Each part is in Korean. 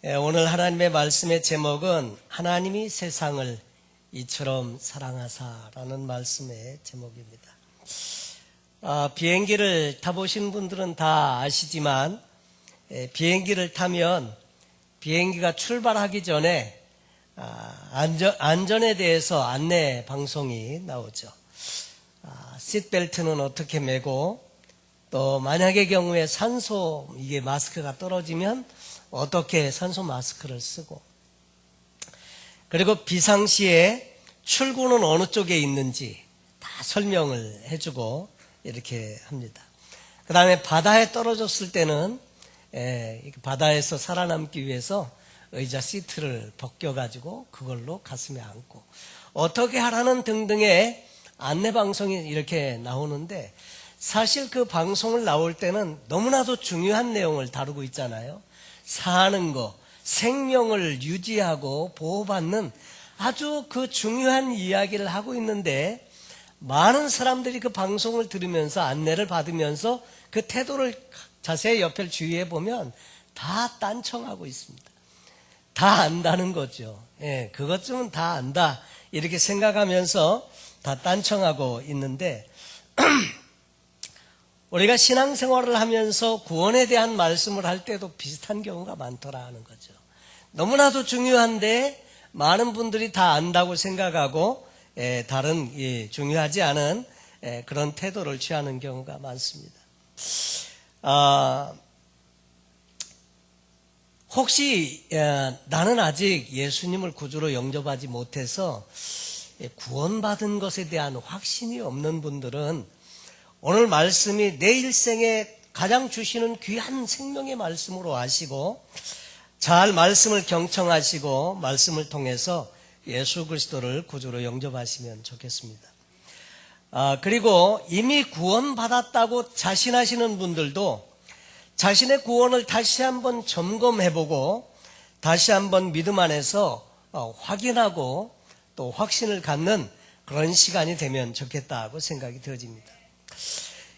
오늘 하나님의 말씀의 제목은 하나님이 세상을 이처럼 사랑하사라는 말씀의 제목입니다. 비행기를 타보신 분들은 다 아시지만 비행기를 타면 비행기가 출발하기 전에 안전에 대해서 안내 방송이 나오죠. 시트벨트는 어떻게 매고 또 만약의 경우에 산소 이게 마스크가 떨어지면 어떻게 산소 마스크를 쓰고 그리고 비상시에 출구는 어느 쪽에 있는지 다 설명을 해주고 이렇게 합니다. 그 다음에 바다에 떨어졌을 때는 바다에서 살아남기 위해서 의자 시트를 벗겨가지고 그걸로 가슴에 안고 어떻게 하라는 등등의 안내방송이 이렇게 나오는데 사실 그 방송을 나올 때는 너무나도 중요한 내용을 다루고 있잖아요. 사는 거, 생명을 유지하고 보호받는 아주 그 중요한 이야기를 하고 있는데 많은 사람들이 그 방송을 들으면서 안내를 받으면서 그 태도를 자세히 옆을 주의해 보면 다 딴청하고 있습니다. 다 안다는 거죠. 그것쯤은 다 안다 이렇게 생각하면서 다 딴청하고 있는데 우리가 신앙생활을 하면서 구원에 대한 말씀을 할 때도 비슷한 경우가 많더라는 거죠. 너무나도 중요한데 많은 분들이 다 안다고 생각하고 다른 중요하지 않은 그런 태도를 취하는 경우가 많습니다. 혹시 나는 아직 예수님을 구주로 영접하지 못해서 구원받은 것에 대한 확신이 없는 분들은 오늘 말씀이 내 일생에 가장 주시는 귀한 생명의 말씀으로 아시고 잘 말씀을 경청하시고 말씀을 통해서 예수 그리스도를 구주로 영접하시면 좋겠습니다. 그리고 이미 구원받았다고 자신하시는 분들도 자신의 구원을 다시 한번 점검해보고 다시 한번 믿음 안에서 확인하고 또 확신을 갖는 그런 시간이 되면 좋겠다고 생각이 되어집니다.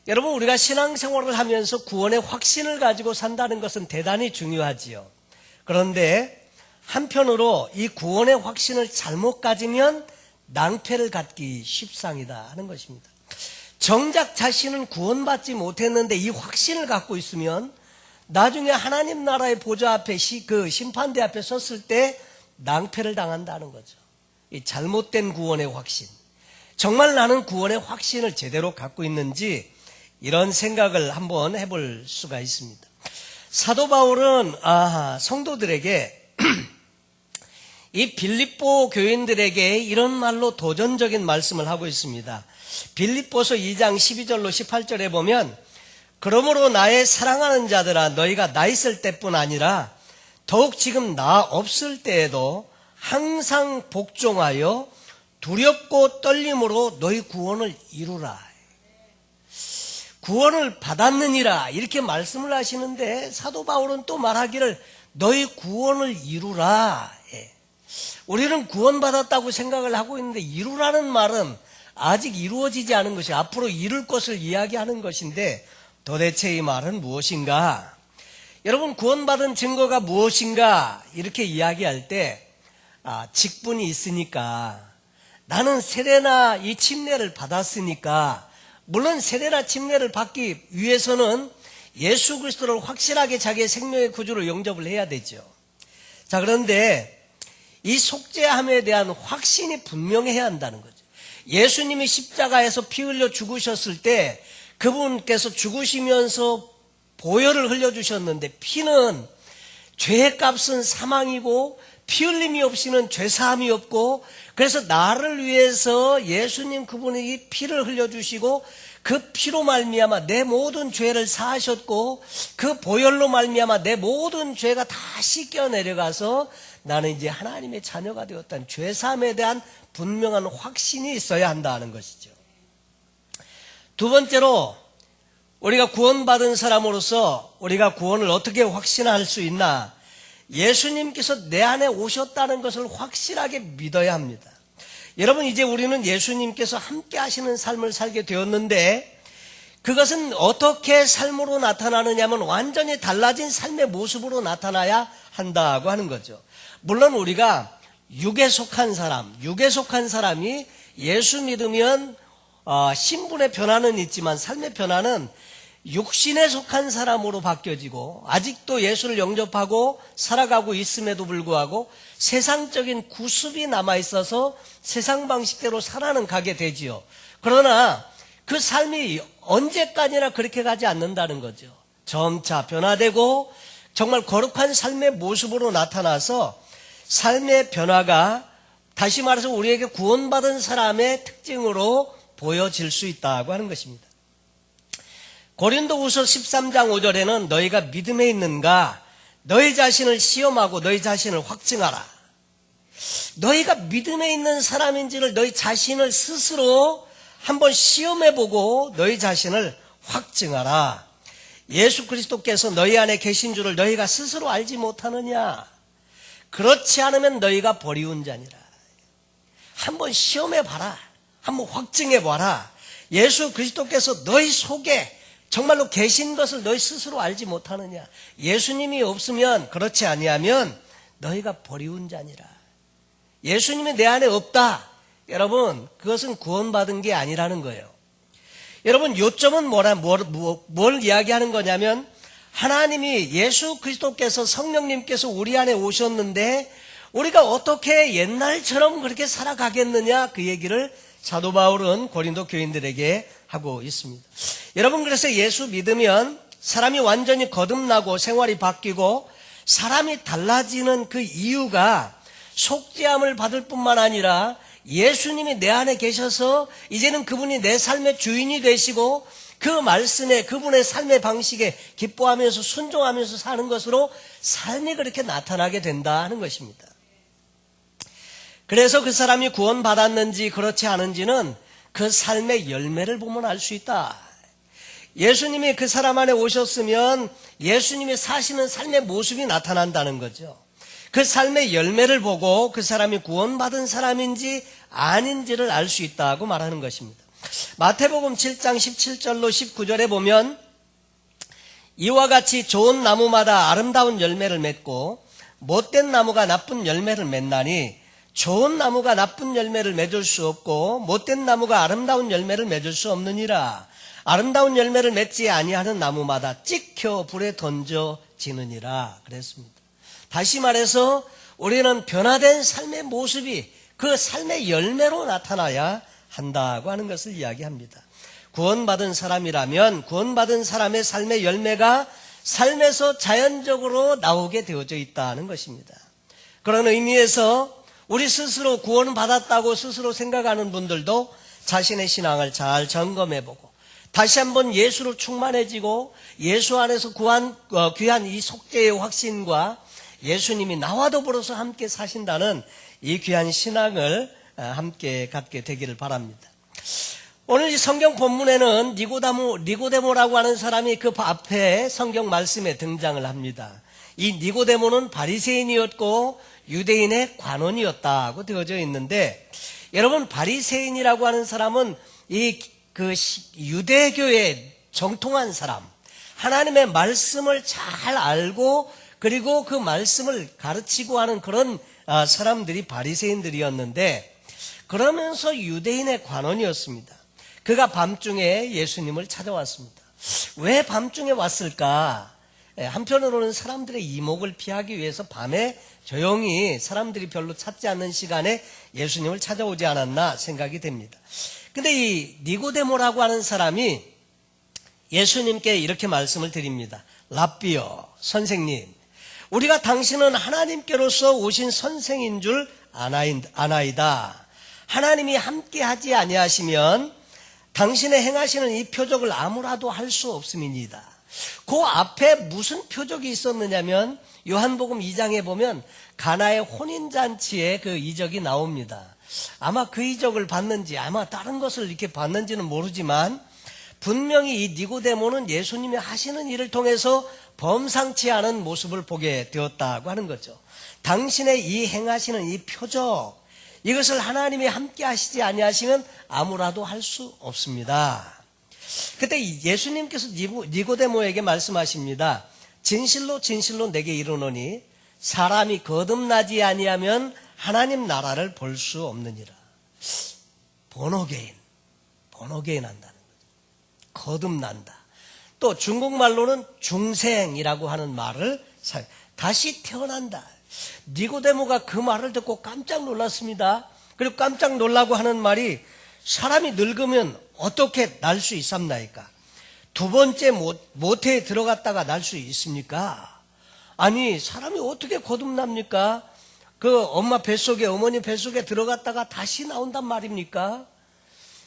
여러분, 우리가 신앙생활을 하면서 구원의 확신을 가지고 산다는 것은 대단히 중요하지요. 그런데 한편으로 이 구원의 확신을 잘못 가지면 낭패를 갖기 십상이다 하는 것입니다. 정작 자신은 구원받지 못했는데 이 확신을 갖고 있으면 나중에 하나님 나라의 보좌 앞에 그 심판대 앞에 섰을 때 낭패를 당한다는 거죠. 이 잘못된 구원의 확신. 정말 나는 구원의 확신을 제대로 갖고 있는지 이런 생각을 한번 해볼 수가 있습니다. 사도 바울은 성도들에게 이 빌립보 교인들에게 이런 말로 도전적인 말씀을 하고 있습니다. 빌립보서 2장 12절로 18절에 보면 그러므로 나의 사랑하는 자들아 너희가 나 있을 때뿐 아니라 더욱 지금 나 없을 때에도 항상 복종하여 두렵고 떨림으로 너희 구원을 이루라. 구원을 받았느니라 이렇게 말씀을 하시는데 사도 바울은 또 말하기를 너희 구원을 이루라. 우리는 구원받았다고 생각을 하고 있는데 이루라는 말은 아직 이루어지지 않은 것이 앞으로 이룰 것을 이야기하는 것인데 도대체 이 말은 무엇인가? 여러분, 구원받은 증거가 무엇인가? 이렇게 이야기할 때 직분이 있으니까 나는 세례나 이 침례를 받았으니까 물론 세례나 침례를 받기 위해서는 예수 그리스도를 확실하게 자기의 생명의 구주로 영접을 해야 되죠. 자, 그런데 이 속죄함에 대한 확신이 분명해야 한다는 거죠. 예수님이 십자가에서 피 흘려 죽으셨을 때 그분께서 죽으시면서 보혈을 흘려주셨는데 피는 죄의 값은 사망이고 피 흘림이 없이는 죄사함이 없고 그래서 나를 위해서 예수님 그분이 이 피를 흘려주시고 그 피로 말미암아 내 모든 죄를 사하셨고 그 보혈로 말미암아 내 모든 죄가 다 씻겨 내려가서 나는 이제 하나님의 자녀가 되었다는 죄사함에 대한 분명한 확신이 있어야 한다는 것이죠. 두 번째로 우리가 구원받은 사람으로서 우리가 구원을 어떻게 확신할 수 있나? 예수님께서 내 안에 오셨다는 것을 확실하게 믿어야 합니다. 여러분, 이제 우리는 예수님께서 함께 하시는 삶을 살게 되었는데 그것은 어떻게 삶으로 나타나느냐면 완전히 달라진 삶의 모습으로 나타나야 한다고 하는 거죠. 물론 우리가 육에 속한 사람이 예수 믿으면 신분의 변화는 있지만 삶의 변화는 육신에 속한 사람으로 바뀌어지고 아직도 예수를 영접하고 살아가고 있음에도 불구하고 세상적인 구습이 남아있어서 세상 방식대로 살아는 가게 되지요. 그러나 그 삶이 언제까지나 그렇게 가지 않는다는 거죠. 점차 변화되고 정말 거룩한 삶의 모습으로 나타나서 삶의 변화가 다시 말해서 우리에게 구원받은 사람의 특징으로 보여질 수 있다고 하는 것입니다. 고린도후서 13장 5절에는 너희가 믿음에 있는가 너희 자신을 시험하고 너희 자신을 확증하라. 너희가 믿음에 있는 사람인지를 너희 자신을 스스로 한번 시험해보고 너희 자신을 확증하라. 예수 그리스도께서 너희 안에 계신 줄을 너희가 스스로 알지 못하느냐. 그렇지 않으면 너희가 버리운 자니라. 한번 시험해봐라. 한번 확증해봐라. 예수 그리스도께서 너희 속에 정말로 계신 것을 너희 스스로 알지 못하느냐. 예수님이 없으면 그렇지 아니하면 너희가 버리운 자니라. 예수님이 내 안에 없다. 여러분 그것은 구원받은 게 아니라는 거예요. 여러분 요점은 뭘 이야기하는 거냐면 하나님이 예수 그리스도께서 성령님께서 우리 안에 오셨는데 우리가 어떻게 옛날처럼 그렇게 살아가겠느냐 그 얘기를 사도 바울은 고린도 교인들에게 하고 있습니다. 여러분 그래서 예수 믿으면 사람이 완전히 거듭나고 생활이 바뀌고 사람이 달라지는 그 이유가 속죄함을 받을 뿐만 아니라 예수님이 내 안에 계셔서 이제는 그분이 내 삶의 주인이 되시고 그 말씀에 그분의 삶의 방식에 기뻐하면서 순종하면서 사는 것으로 삶이 그렇게 나타나게 된다 하는 것입니다. 그래서 그 사람이 구원받았는지 그렇지 않은지는 그 삶의 열매를 보면 알 수 있다. 예수님이 그 사람 안에 오셨으면 예수님이 사시는 삶의 모습이 나타난다는 거죠. 그 삶의 열매를 보고 그 사람이 구원받은 사람인지 아닌지를 알 수 있다고 말하는 것입니다. 마태복음 7장 17절로 19절에 보면 이와 같이 좋은 나무마다 아름다운 열매를 맺고 못된 나무가 나쁜 열매를 맺나니 좋은 나무가 나쁜 열매를 맺을 수 없고 못된 나무가 아름다운 열매를 맺을 수 없느니라. 아름다운 열매를 맺지 아니하는 나무마다 찍혀 불에 던져지느니라 그랬습니다. 다시 말해서 우리는 변화된 삶의 모습이 그 삶의 열매로 나타나야 한다고 하는 것을 이야기합니다. 구원받은 사람이라면 구원받은 사람의 삶의 열매가 삶에서 자연적으로 나오게 되어져 있다는 것입니다. 그런 의미에서 우리 스스로 구원받았다고 스스로 생각하는 분들도 자신의 신앙을 잘 점검해보고 다시 한번 예수로 충만해지고 예수 안에서 귀한 이 속죄의 확신과 예수님이 나와 더불어서 함께 사신다는 이 귀한 신앙을 함께 갖게 되기를 바랍니다. 오늘 이 성경 본문에는 니고데모라고 하는 사람이 그 앞에 성경 말씀에 등장을 합니다. 이 니고데모는 바리새인이었고 유대인의 관원이었다고 되어져 있는데 여러분 바리새인이라고 하는 사람은 그 유대교의 정통한 사람, 하나님의 말씀을 잘 알고 그리고 그 말씀을 가르치고 하는 그런 사람들이 바리새인들이었는데 그러면서 유대인의 관원이었습니다. 그가 밤중에 예수님을 찾아왔습니다. 왜 밤중에 왔을까? 한편으로는 사람들의 이목을 피하기 위해서 밤에 조용히 사람들이 별로 찾지 않는 시간에 예수님을 찾아오지 않았나 생각이 됩니다. 근데 이 니고데모라고 하는 사람이 예수님께 이렇게 말씀을 드립니다. 랍비여, 선생님, 우리가 당신은 하나님께로서 오신 선생인 줄 아나이다. 하나님이 함께 하지 아니하시면 당신의 행하시는 이 표적을 아무라도 할 수 없음이니이다. 그 앞에 무슨 표적이 있었느냐면 요한복음 2장에 보면 가나의 혼인잔치에 그 이적이 나옵니다. 아마 그 이적을 봤는지 아마 다른 것을 이렇게 봤는지는 모르지만 분명히 이 니고데모는 예수님이 하시는 일을 통해서 범상치 않은 모습을 보게 되었다고 하는 거죠. 당신의 이 행하시는 이 표적, 이것을 하나님이 함께 하시지 아니하시면 아무라도 할 수 없습니다. 그때 예수님께서 니고데모에게 말씀하십니다. 진실로 진실로 내게 이르노니 사람이 거듭나지 아니하면 하나님 나라를 볼 수 없느니라. 본어게인 한다는 거죠. 거듭난다. 또 중국말로는 중생이라고 하는 말을 사용해요. 다시 태어난다. 니고데모가 그 말을 듣고 깜짝 놀랐습니다. 그리고 깜짝 놀라고 하는 말이 사람이 늙으면 어떻게 날 수 있습니까? 두 번째 모태에 들어갔다가 날 수 있습니까? 아니 사람이 어떻게 거듭납니까? 그 엄마 뱃속에 어머니 뱃속에 들어갔다가 다시 나온단 말입니까?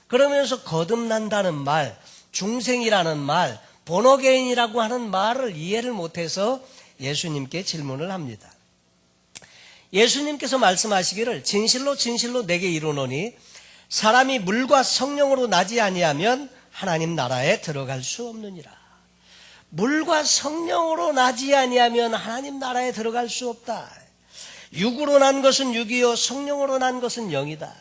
그러면서 거듭난다는 말, 중생이라는 말, 본어게인이라고 하는 말을 이해를 못해서 예수님께 질문을 합니다. 예수님께서 말씀하시기를 진실로 진실로 내게 이르노니 사람이 물과 성령으로 나지 아니하면 하나님 나라에 들어갈 수 없느니라. 물과 성령으로 나지 아니하면 하나님 나라에 들어갈 수 없다. 육으로 난 것은 육이요 성령으로 난 것은 영이다.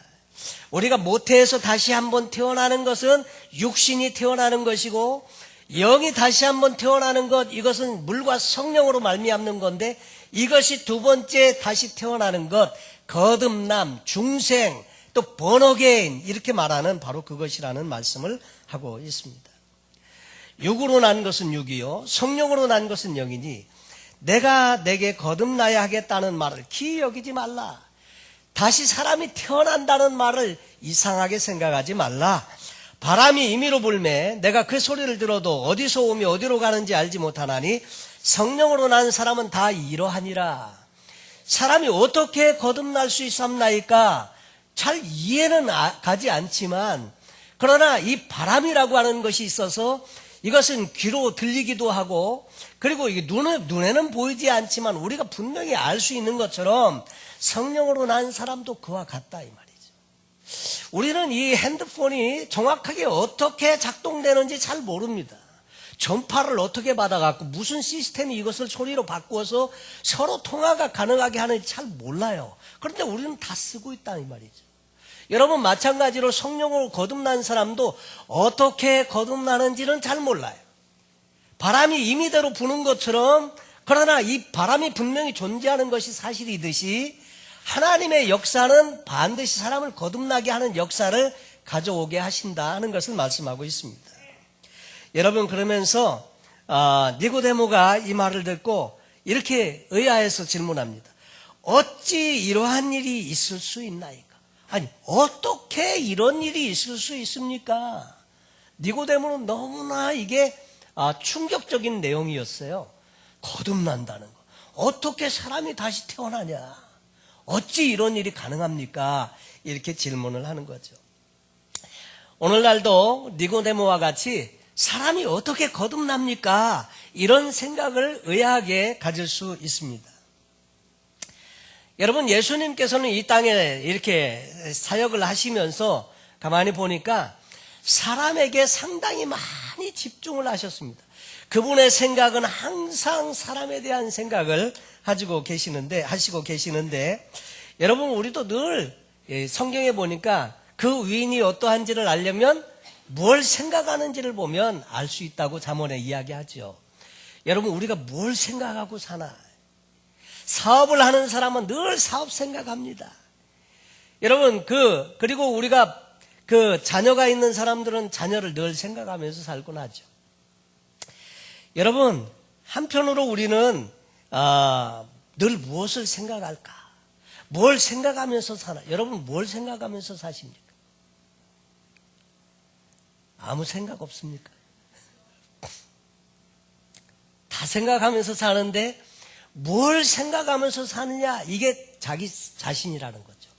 우리가 모태에서 다시 한번 태어나는 것은 육신이 태어나는 것이고 영이 다시 한번 태어나는 것, 이것은 물과 성령으로 말미암는 건데 이것이 두 번째 다시 태어나는 것, 거듭남, 중생, 또 번어게인 이렇게 말하는 바로 그것이라는 말씀을 하고 있습니다. 육으로 난 것은 육이요 성령으로 난 것은 영이니 내가 내게 거듭나야 하겠다는 말을 기이 여기지 말라. 다시 사람이 태어난다는 말을 이상하게 생각하지 말라. 바람이 임의로 불매 내가 그 소리를 들어도 어디서 오며 어디로 가는지 알지 못하나니 성령으로 난 사람은 다 이러하니라. 사람이 어떻게 거듭날 수 있었나이까? 잘 이해는 가지 않지만 그러나 이 바람이라고 하는 것이 있어서 이것은 귀로 들리기도 하고 그리고 이게 눈에는 보이지 않지만 우리가 분명히 알 수 있는 것처럼 성령으로 난 사람도 그와 같다 이 말이죠. 우리는 이 핸드폰이 정확하게 어떻게 작동되는지 잘 모릅니다. 전파를 어떻게 받아갖고 무슨 시스템이 이것을 소리로 바꾸어서 서로 통화가 가능하게 하는지 잘 몰라요. 그런데 우리는 다 쓰고 있다 이 말이죠. 여러분 마찬가지로 성령으로 거듭난 사람도 어떻게 거듭나는지는 잘 몰라요. 바람이 임의대로 부는 것처럼 그러나 이 바람이 분명히 존재하는 것이 사실이듯이 하나님의 역사는 반드시 사람을 거듭나게 하는 역사를 가져오게 하신다는 것을 말씀하고 있습니다. 여러분 그러면서 니고데모가 이 말을 듣고 이렇게 의아해서 질문합니다. 어찌 이러한 일이 있을 수 있나이까? 아니 어떻게 이런 일이 있을 수 있습니까? 니고데모는 너무나 이게 충격적인 내용이었어요. 거듭난다는 거. 어떻게 사람이 다시 태어나냐? 어찌 이런 일이 가능합니까? 이렇게 질문을 하는 거죠. 오늘날도 니고데모와 같이 사람이 어떻게 거듭납니까? 이런 생각을 의아하게 가질 수 있습니다. 여러분 예수님께서는 이 땅에 이렇게 사역을 하시면서 가만히 보니까 사람에게 상당히 많이 집중을 하셨습니다. 그분의 생각은 항상 사람에 대한 생각을 하시고 계시는데 여러분 우리도 늘 성경에 보니까 그 위인이 어떠한지를 알려면 뭘 생각하는지를 보면 알 수 있다고 잠언에 이야기하죠. 여러분 우리가 뭘 생각하고 사나? 사업을 하는 사람은 늘 사업 생각합니다. 여러분 그리고 우리가 자녀가 있는 사람들은 자녀를 늘 생각하면서 살곤 하죠. 여러분 한편으로 우리는 늘 무엇을 생각할까? 뭘 생각하면서 사나? 여러분 뭘 생각하면서 사십니까? 아무 생각 없습니까? 다 생각하면서 사는데 뭘 생각하면서 사느냐? 이게 자기 자신이라는 거죠.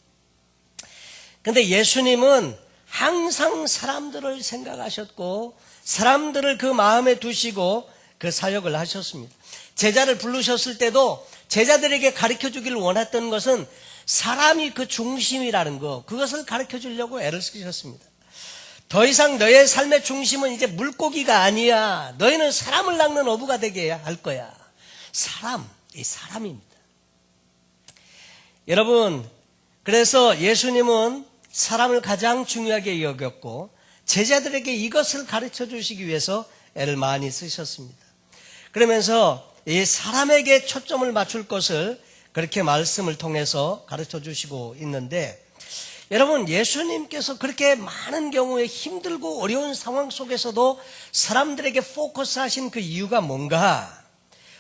근데 예수님은 항상 사람들을 생각하셨고 사람들을 그 마음에 두시고 그 사역을 하셨습니다. 제자를 부르셨을 때도 제자들에게 가르쳐 주기를 원했던 것은 사람이 그 중심이라는 거, 그것을 가르쳐 주려고 애를 쓰셨습니다. 더 이상 너의 삶의 중심은 이제 물고기가 아니야. 너희는 사람을 낚는 어부가 되게 할 거야. 이 사람입니다. 여러분, 그래서 예수님은 사람을 가장 중요하게 여겼고 제자들에게 이것을 가르쳐 주시기 위해서 애를 많이 쓰셨습니다. 그러면서 이 사람에게 초점을 맞출 것을 그렇게 말씀을 통해서 가르쳐 주시고 있는데, 여러분, 예수님께서 그렇게 많은 경우에 힘들고 어려운 상황 속에서도 사람들에게 포커스하신 그 이유가 뭔가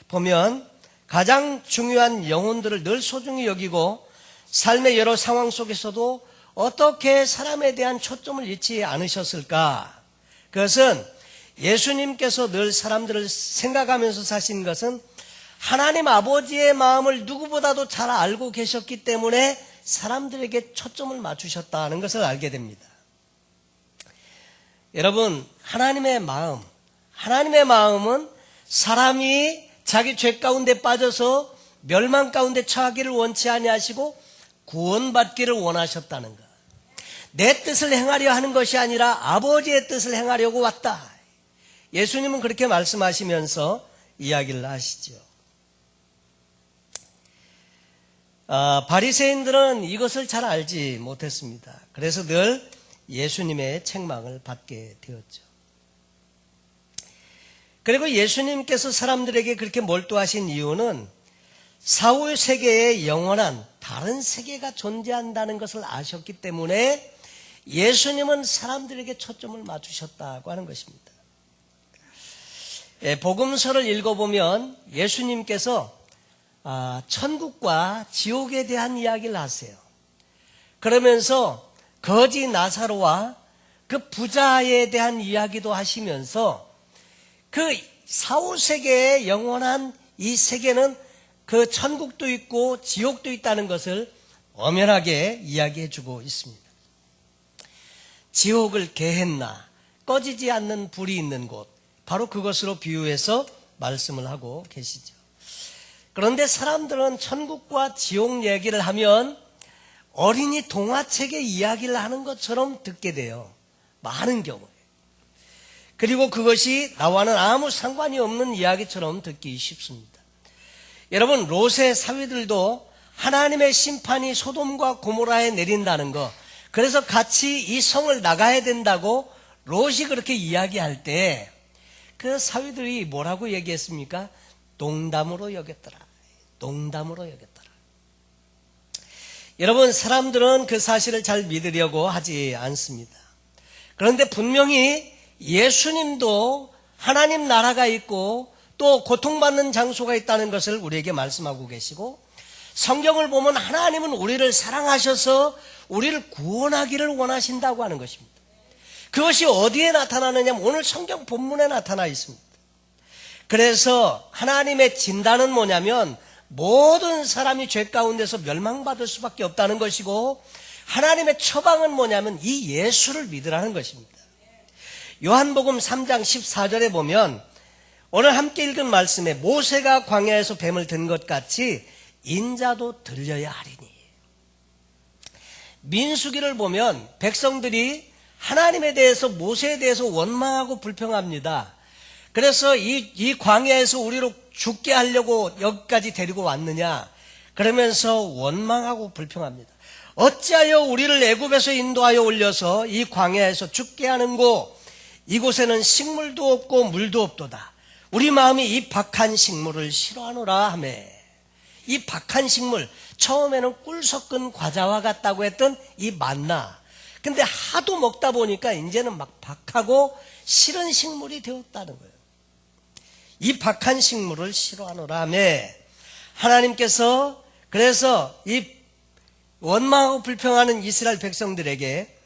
보면, 가장 중요한 영혼들을 늘 소중히 여기고 삶의 여러 상황 속에서도 어떻게 사람에 대한 초점을 잃지 않으셨을까? 그것은 예수님께서 늘 사람들을 생각하면서 사신 것은 하나님 아버지의 마음을 누구보다도 잘 알고 계셨기 때문에 사람들에게 초점을 맞추셨다는 것을 알게 됩니다. 여러분, 하나님의 마음은 사람이 자기 죄 가운데 빠져서 멸망 가운데 처하기를 원치 아니하시고 구원받기를 원하셨다는 것. 내 뜻을 행하려 하는 것이 아니라 아버지의 뜻을 행하려고 왔다. 예수님은 그렇게 말씀하시면서 이야기를 하시죠. 바리새인들은 이것을 잘 알지 못했습니다. 그래서 늘 예수님의 책망을 받게 되었죠. 그리고 예수님께서 사람들에게 그렇게 몰두하신 이유는 사후 세계에 영원한 다른 세계가 존재한다는 것을 아셨기 때문에 예수님은 사람들에게 초점을 맞추셨다고 하는 것입니다. 복음서를 읽어보면 예수님께서 천국과 지옥에 대한 이야기를 하세요. 그러면서 거지 나사로와 그 부자에 대한 이야기도 하시면서 그 사후 세계의 영원한 이 세계는 그 천국도 있고 지옥도 있다는 것을 엄연하게 이야기해 주고 있습니다. 지옥을 게헨나, 꺼지지 않는 불이 있는 곳, 바로 그것으로 비유해서 말씀을 하고 계시죠. 그런데 사람들은 천국과 지옥 얘기를 하면 어린이 동화책의 이야기를 하는 것처럼 듣게 돼요. 많은 경우에. 그리고 그것이 나와는 아무 상관이 없는 이야기처럼 듣기 쉽습니다. 여러분, 롯의 사위들도 하나님의 심판이 소돔과 고모라에 내린다는 거, 그래서 같이 이 성을 나가야 된다고 롯이 그렇게 이야기할 때 그 사위들이 뭐라고 얘기했습니까? 농담으로 여겼더라. 농담으로 여겼더라. 여러분, 사람들은 그 사실을 잘 믿으려고 하지 않습니다. 그런데 분명히 예수님도 하나님 나라가 있고 또 고통받는 장소가 있다는 것을 우리에게 말씀하고 계시고, 성경을 보면 하나님은 우리를 사랑하셔서 우리를 구원하기를 원하신다고 하는 것입니다. 그것이 어디에 나타나느냐면 오늘 성경 본문에 나타나 있습니다. 그래서 하나님의 진단은 뭐냐면 모든 사람이 죄 가운데서 멸망받을 수밖에 없다는 것이고, 하나님의 처방은 뭐냐면 이 예수를 믿으라는 것입니다. 요한복음 3장 14절에 보면 오늘 함께 읽은 말씀에 모세가 광야에서 뱀을 든 것 같이 인자도 들려야 하리니. 민수기를 보면 백성들이 하나님에 대해서, 모세에 대해서 원망하고 불평합니다. 그래서 이 광야에서 우리로 죽게 하려고 여기까지 데리고 왔느냐, 그러면서 원망하고 불평합니다. 어찌하여 우리를 애굽에서 인도하여 올려서 이 광야에서 죽게 하는고, 이곳에는 식물도 없고 물도 없도다. 우리 마음이 이 박한 식물을 싫어하노라 하며. 이 박한 식물, 처음에는 꿀 섞은 과자와 같다고 했던 이 만나, 근데 하도 먹다 보니까 이제는 막 박하고 싫은 식물이 되었다는 거예요. 이 박한 식물을 싫어하노라 하며, 하나님께서 그래서 이 원망하고 불평하는 이스라엘 백성들에게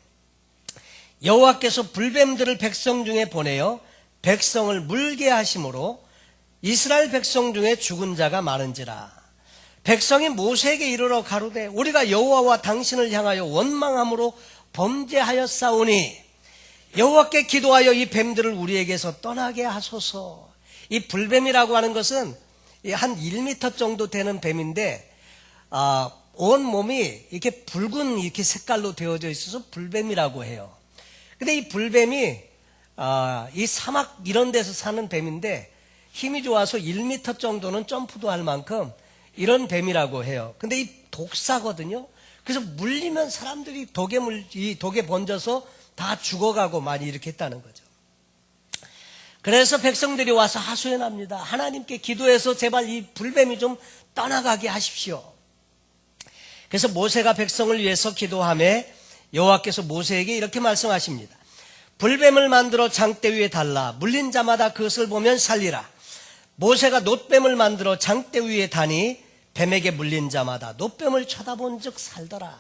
여호와께서 불뱀들을 백성 중에 보내어 백성을 물게 하심으로 이스라엘 백성 중에 죽은 자가 많은지라. 백성이 모세에게 이르러 가로되 우리가 여호와와 당신을 향하여 원망함으로 범죄하였사오니 여호와께 기도하여 이 뱀들을 우리에게서 떠나게 하소서. 이 불뱀이라고 하는 것은 한 1m 정도 되는 뱀인데 온 몸이 이렇게 붉은 이렇게 색깔로 되어져 있어서 불뱀이라고 해요. 근데 이 불뱀이 이 사막 이런 데서 사는 뱀인데 힘이 좋아서 1m 정도는 점프도 할 만큼 이런 뱀이라고 해요. 근데 이 독사거든요. 그래서 물리면 사람들이 이 독에 번져서 다 죽어가고 많이 이렇게 했다는 거죠. 그래서 백성들이 와서 하소연합니다. 하나님께 기도해서 제발 이 불뱀이 좀 떠나가게 하십시오. 그래서 모세가 백성을 위해서 기도하며 여호와께서 모세에게 이렇게 말씀하십니다. 불뱀을 만들어 장대 위에 달라 물린 자마다 그것을 보면 살리라. 모세가 놋뱀을 만들어 장대 위에 다니 뱀에게 물린 자마다 놋뱀을 쳐다본 즉 살더라.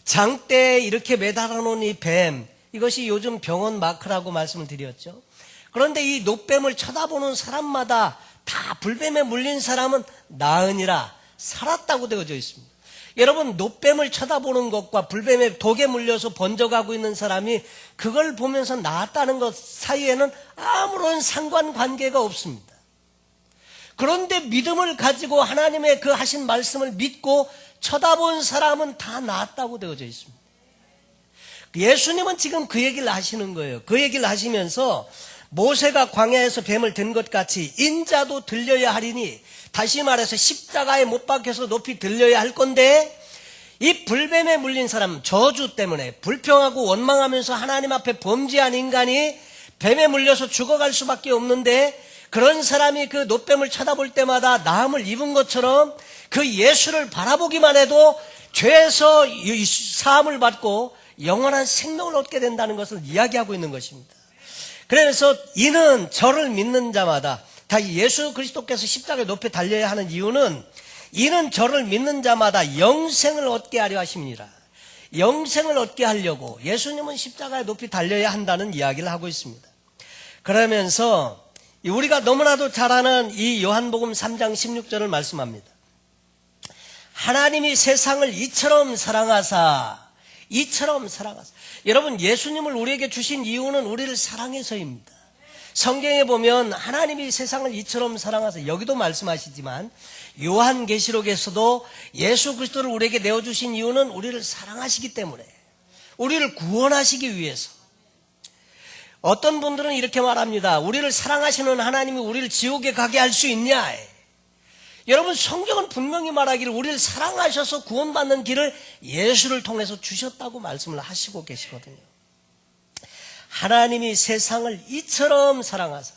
장대에 이렇게 매달아 놓은 이 뱀, 이것이 요즘 병원 마크라고 말씀을 드렸죠. 그런데 이 놋뱀을 쳐다보는 사람마다 다 불뱀에 물린 사람은 나으니라 살았다고 되어져 있습니다. 여러분, 놋뱀을 쳐다보는 것과 불뱀에 독에 물려서 번져가고 있는 사람이 그걸 보면서 나았다는 것 사이에는 아무런 상관관계가 없습니다. 그런데 믿음을 가지고 하나님의 그 하신 말씀을 믿고 쳐다본 사람은 다 나았다고 되어져 있습니다. 예수님은 지금 그 얘기를 하시는 거예요. 그 얘기를 하시면서 모세가 광야에서 뱀을 든 것 같이 인자도 들려야 하리니, 다시 말해서 십자가에 못 박혀서 높이 들려야 할 건데, 이 불뱀에 물린 사람, 저주 때문에 불평하고 원망하면서 하나님 앞에 범죄한 인간이 뱀에 물려서 죽어갈 수밖에 없는데, 그런 사람이 그 놋뱀을 쳐다볼 때마다 나음을 입은 것처럼 그 예수를 바라보기만 해도 죄에서 사함을 받고 영원한 생명을 얻게 된다는 것을 이야기하고 있는 것입니다. 그래서 이는 저를 믿는 자마다, 다시 예수 그리스도께서 십자가에 높이 달려야 하는 이유는 이는 저를 믿는 자마다 영생을 얻게 하려 하심이니라. 영생을 얻게 하려고 예수님은 십자가에 높이 달려야 한다는 이야기를 하고 있습니다. 그러면서 우리가 너무나도 잘 아는 이 요한복음 3장 16절을 말씀합니다. 하나님이 세상을 이처럼 사랑하사. 여러분, 예수님을 우리에게 주신 이유는 우리를 사랑해서입니다. 성경에 보면 하나님이 세상을 이처럼 사랑하사, 여기도 말씀하시지만 요한계시록에서도 예수 그리스도를 우리에게 내어주신 이유는 우리를 사랑하시기 때문에, 우리를 구원하시기 위해서. 어떤 분들은 이렇게 말합니다. 우리를 사랑하시는 하나님이 우리를 지옥에 가게 할 수 있냐? 여러분, 성경은 분명히 말하기를 우리를 사랑하셔서 구원받는 길을 예수를 통해서 주셨다고 말씀을 하시고 계시거든요. 하나님이 세상을 이처럼 사랑하사,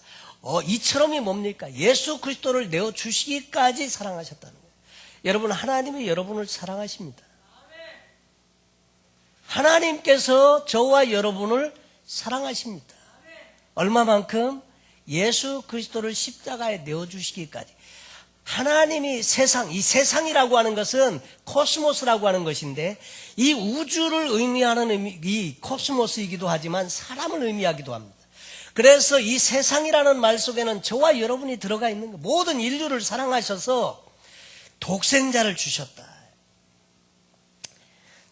이처럼이 뭡니까? 예수 그리스도를 내어주시기까지 사랑하셨다는 거예요. 여러분, 하나님이 여러분을 사랑하십니다. 하나님께서 저와 여러분을 사랑하십니다. 얼마만큼? 예수 그리스도를 십자가에 내어주시기까지. 하나님이 세상, 이 세상이라고 하는 것은 코스모스라고 하는 것인데, 이 우주를 의미하는 이 코스모스이기도 하지만 사람을 의미하기도 합니다. 그래서 이 세상이라는 말 속에는 저와 여러분이 들어가 있는 거예요. 모든 인류를 사랑하셔서 독생자를 주셨다.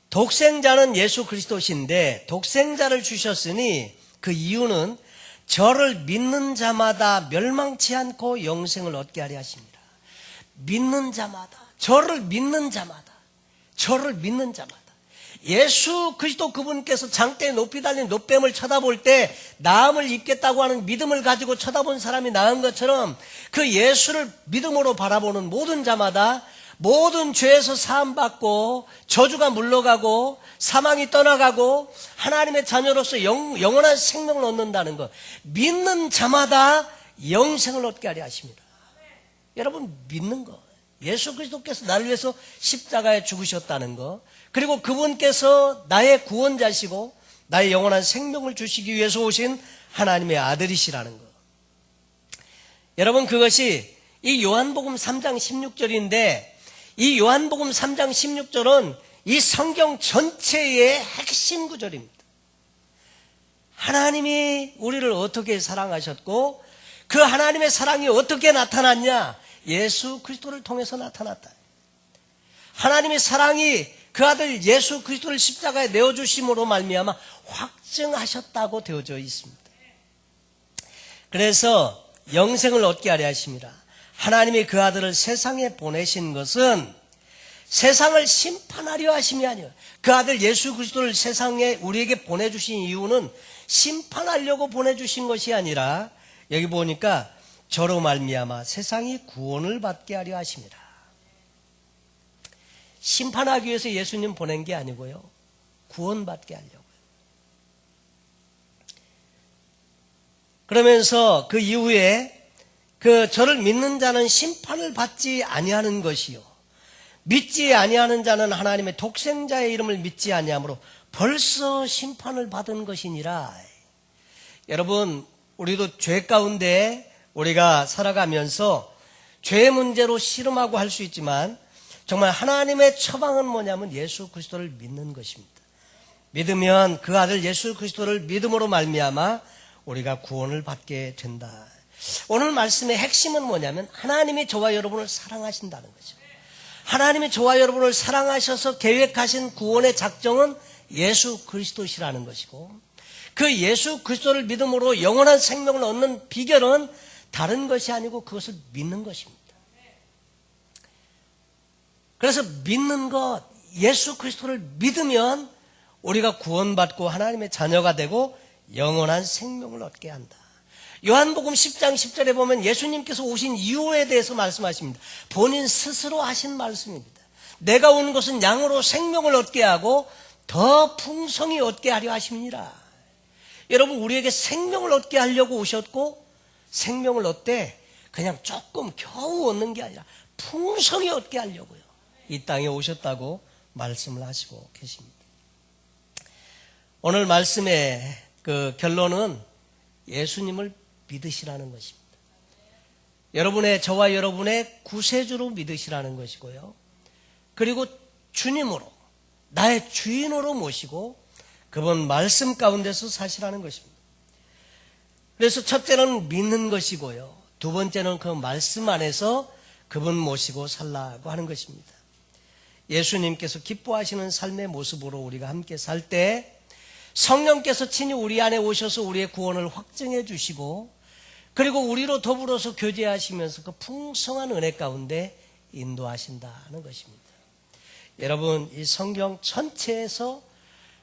독생자는 예수 그리스도신데 독생자를 주셨으니 그 이유는 저를 믿는 자마다 멸망치 않고 영생을 얻게 하려 하십니다. 믿는 자마다, 저를 믿는 자마다. 예수 그리스도 그분께서 장대에 높이 달린 놋뱀을 쳐다볼 때 나음을 입겠다고 하는 믿음을 가지고 쳐다본 사람이 나은 것처럼, 그 예수를 믿음으로 바라보는 모든 자마다 모든 죄에서 사함받고 저주가 물러가고 사망이 떠나가고 하나님의 자녀로서 영원한 생명을 얻는다는 것, 믿는 자마다 영생을 얻게 하려 하십니다. 여러분, 믿는 거, 예수 그리스도께서 나를 위해서 십자가에 죽으셨다는 거, 그리고 그분께서 나의 구원자시고 나의 영원한 생명을 주시기 위해서 오신 하나님의 아들이시라는 거. 여러분, 그것이 이 요한복음 3장 16절인데, 이 요한복음 3장 16절은 이 성경 전체의 핵심 구절입니다. 하나님이 우리를 어떻게 사랑하셨고 그 하나님의 사랑이 어떻게 나타났냐? 예수 그리스도를 통해서 나타났다. 하나님의 사랑이 그 아들 예수 그리스도를 십자가에 내어주심으로 말미암아 확증하셨다고 되어져 있습니다. 그래서 영생을 얻게 하려 하십니다. 하나님이 그 아들을 세상에 보내신 것은 세상을 심판하려 하심이 아니에요. 그 아들 예수 그리스도를 세상에 우리에게 보내주신 이유는 심판하려고 보내주신 것이 아니라, 여기 보니까 저로 말미암아 세상이 구원을 받게 하려 하십니다. 심판하기 위해서 예수님 보낸 게 아니고요, 구원받게 하려고요. 그러면서 그 이후에 그 저를 믿는 자는 심판을 받지 아니하는 것이요 믿지 아니하는 자는 하나님의 독생자의 이름을 믿지 아니하므로 벌써 심판을 받은 것이니라. 여러분, 우리도 죄 가운데 우리가 살아가면서 죄의 문제로 씨름하고 할 수 있지만 정말 하나님의 처방은 뭐냐면 예수 그리스도를 믿는 것입니다. 믿으면 그 아들 예수 그리스도를 믿음으로 말미암아 우리가 구원을 받게 된다. 오늘 말씀의 핵심은 뭐냐면 하나님이 저와 여러분을 사랑하신다는 거죠. 하나님이 저와 여러분을 사랑하셔서 계획하신 구원의 작정은 예수 그리스도시라는 것이고, 그 예수 그리스도를 믿음으로 영원한 생명을 얻는 비결은 다른 것이 아니고 그것을 믿는 것입니다. 그래서 믿는 것, 예수 그리스도를 믿으면 우리가 구원받고 하나님의 자녀가 되고 영원한 생명을 얻게 한다. 요한복음 10장 10절에 보면 예수님께서 오신 이유에 대해서 말씀하십니다. 본인 스스로 하신 말씀입니다. 내가 온 것은 양으로 생명을 얻게 하고 더 풍성히 얻게 하려 하십니다. 여러분, 우리에게 생명을 얻게 하려고 오셨고, 생명을 얻되 그냥 조금 겨우 얻는 게 아니라 풍성히 얻게 하려고요, 이 땅에 오셨다고 말씀을 하시고 계십니다. 오늘 말씀의 그 결론은 예수님을 믿으시라는 것입니다. 저와 여러분의 구세주로 믿으시라는 것이고요, 그리고 주님으로, 나의 주인으로 모시고 그분 말씀 가운데서 사시라는 것입니다. 그래서 첫째는 믿는 것이고요, 두 번째는 그 말씀 안에서 그분 모시고 살라고 하는 것입니다. 예수님께서 기뻐하시는 삶의 모습으로 우리가 함께 살 때 성령께서 친히 우리 안에 오셔서 우리의 구원을 확증해 주시고, 그리고 우리로 더불어서 교제하시면서 그 풍성한 은혜 가운데 인도하신다는 것입니다. 여러분, 이 성경 전체에서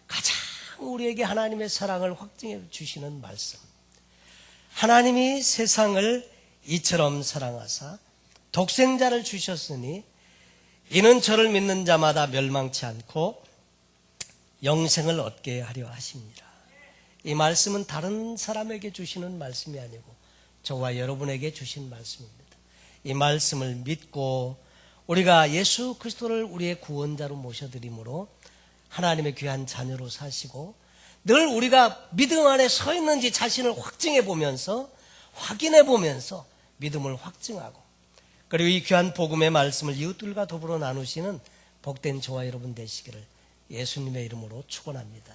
가장 우리에게 하나님의 사랑을 확증해 주시는 말씀, 하나님이 세상을 이처럼 사랑하사 독생자를 주셨으니 이는 저를 믿는 자마다 멸망치 않고 영생을 얻게 하려 하십니다. 이 말씀은 다른 사람에게 주시는 말씀이 아니고 저와 여러분에게 주신 말씀입니다. 이 말씀을 믿고 우리가 예수 그리스도를 우리의 구원자로 모셔드림으로 하나님의 귀한 자녀로 사시고, 늘 우리가 믿음 안에 서 있는지 자신을 확증해 보면서, 확인해 보면서 믿음을 확증하고, 그리고 이 귀한 복음의 말씀을 이웃들과 더불어 나누시는 복된 저와 여러분 되시기를 예수님의 이름으로 축원합니다.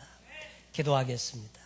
기도하겠습니다.